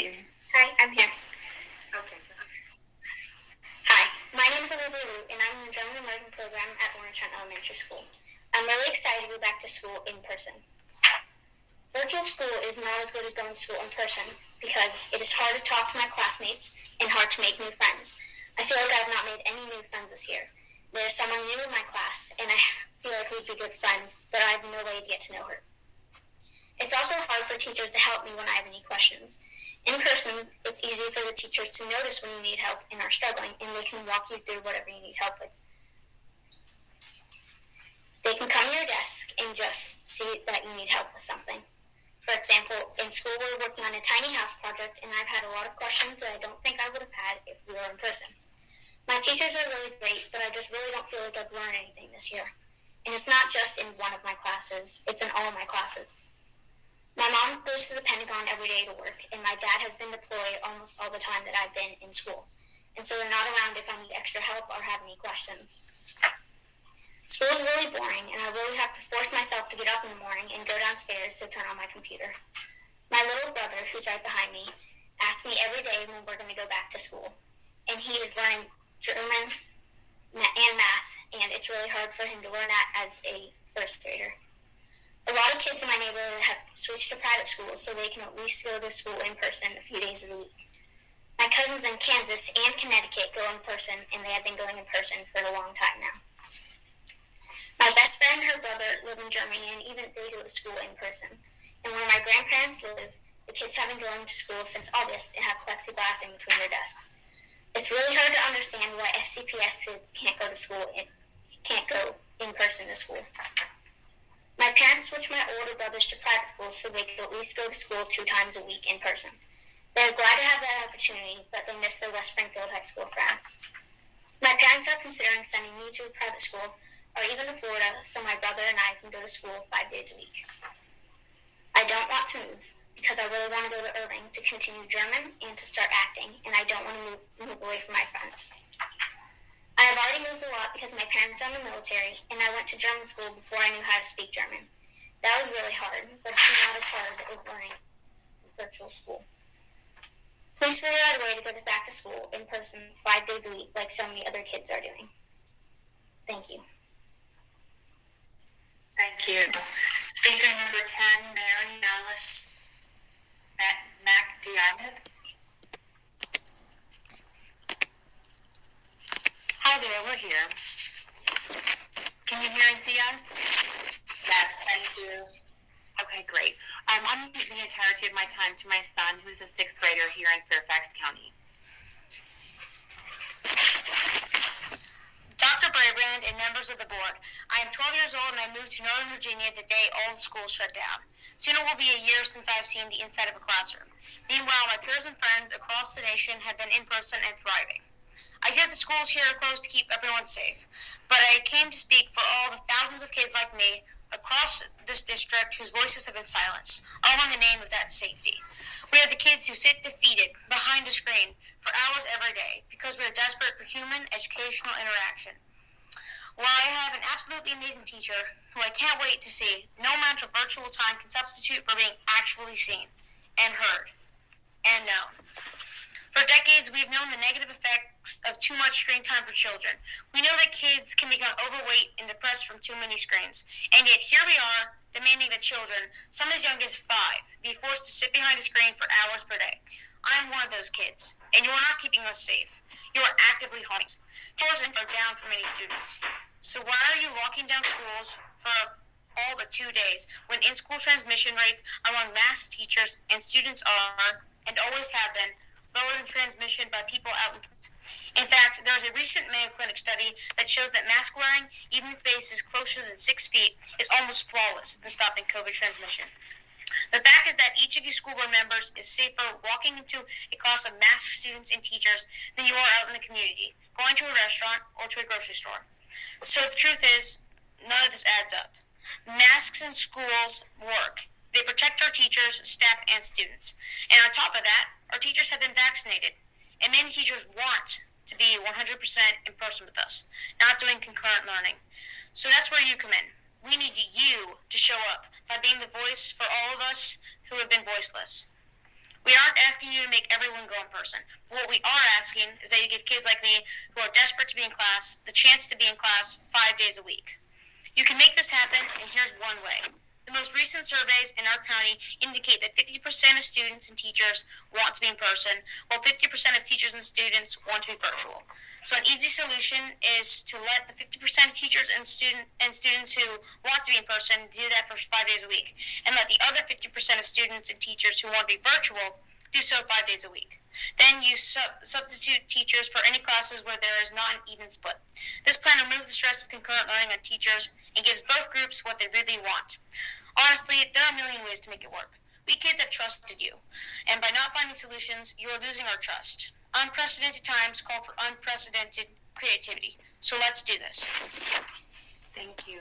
Rosie. Hi, I'm here. Okay. Hi, my name is Olivia Liu, and I'm in the German Immersion program at Orange Hunt Elementary School. I'm really excited to go back to school in person. Virtual school is not as good as going to school in person because it is hard to talk to my classmates and hard to make new friends. I feel like I've not made any new friends this year. There's someone new in my class, and I feel like we'd be good friends, but I have no way to get to know her. It's also hard for teachers to help me when I have any questions. In person, it's easy for the teachers to notice when you need help and are struggling, and they can walk you through whatever you need help with. They can come to your desk and just see that you need help with something. For example, in school we're working on a tiny house project, and I've had a lot of questions that I don't think I would have had if we were in person. My teachers are really great, but I just really don't feel like I've learned anything this year. And it's not just in one of my classes, it's in all of my classes. My mom goes to the Pentagon every day to work, and my dad has been deployed almost all the time that I've been in school. And so they're not around if I need extra help or have any questions. School is really boring, and I really have to force myself to get up in the morning and go downstairs to turn on my computer. My little brother, who's right behind me, asks me every day when we're going to go back to school. And he is learning German and math, and it's really hard for him to learn that as a first grader. A lot of kids in my neighborhood have switched to private schools so they can at least go to school in person a few days of the week. My cousins in Kansas and Connecticut go in person, and they have been going in person for a long time now. My best friend and her brother live in Germany, and even they go to school in person. And where my grandparents live, the kids have been going to school since August and have plexiglass in between their desks. It's really hard to understand why FCPS kids can't go in person to school. My parents switched my older brothers to private schools so they could at least go to school 2 times a week in person. They're glad to have that opportunity, but they miss their West Springfield High School friends. My parents are considering sending me to a private school or even to Florida so my brother and I can go to school 5 days a week. I don't want to move because I really want to go to Irving to continue German and to start acting, and I don't want to move away from my friends. I have already moved a lot because my parents are in the military, and I went to German school before I knew how to speak German. That was really hard, but it's not as hard as learning virtual school. Please figure out a way to go back to school in person 5 days a week like so many other kids are doing. Thank you. Thank you. Speaker number 10, Mary Alice MacDiarmid. Hi there, we're here. Can you hear and see us? Yes, thank you. Okay, great. I'm giving the entirety of my time to my son, who's a 6th grader here in Fairfax County. Dr. Brabrand and members of the board, I am 12 years old and I moved to Northern Virginia the day all the schools shut down. Soon it will be a year since I've seen the inside of a classroom. Meanwhile, my peers and friends across the nation have been in person and thriving. I hear the schools here are closed to keep everyone safe, but I came to speak for all the thousands of kids like me across this district whose voices have been silenced, all in the name of that safety. We are the kids who sit defeated behind a screen for hours every day because we are desperate for human educational interaction. While I have an absolutely amazing teacher who I can't wait to see, no amount of virtual time can substitute for being actually seen and heard and known. For decades, we've known the negative effects of too much screen time for children. We know that kids can become overweight and depressed from too many screens. And yet here we are, demanding that children, some as young as 5, be forced to sit behind a screen for hours per day. I'm one of those kids, and you are not keeping us safe. You are actively harming us. Teachers are down for many students. So why are you locking down schools for all but 2 days when in-school transmission rates among mask teachers and students are, and always have been, lower than transmission by people out in fact, there is a recent Mayo Clinic study that shows that mask wearing, even in spaces closer than 6 feet, is almost flawless in stopping COVID transmission. The fact is that each of you school board members is safer walking into a class of masked students and teachers than you are out in the community, going to a restaurant or to a grocery store. So the truth is, none of this adds up. Masks in schools work. They protect our teachers, staff, and students. And on top of that, our teachers have been vaccinated. And many teachers want to be 100% in person with us, not doing concurrent learning. So that's where you come in. We need you to show up by being the voice for all of us who have been voiceless. We aren't asking you to make everyone go in person. But what we are asking is that you give kids like me, who are desperate to be in class, the chance to be in class 5 days a week. You can make this happen, and here's one way. The most recent surveys in our county indicate that 50% of students and teachers want to be in person, while 50% of teachers and students want to be virtual. So an easy solution is to let the 50% of teachers and students who want to be in person do that for 5 days a week, and let the other 50% of students and teachers who want to be virtual do so 5 days a week. Then you substitute teachers for any classes where there is not an even split. This plan removes the stress of concurrent learning on teachers and gives both groups what they really want. Honestly, there are a million ways to make it work. We kids have trusted you, and by not finding solutions, you are losing our trust. Unprecedented times call for unprecedented creativity. So let's do this. Thank you.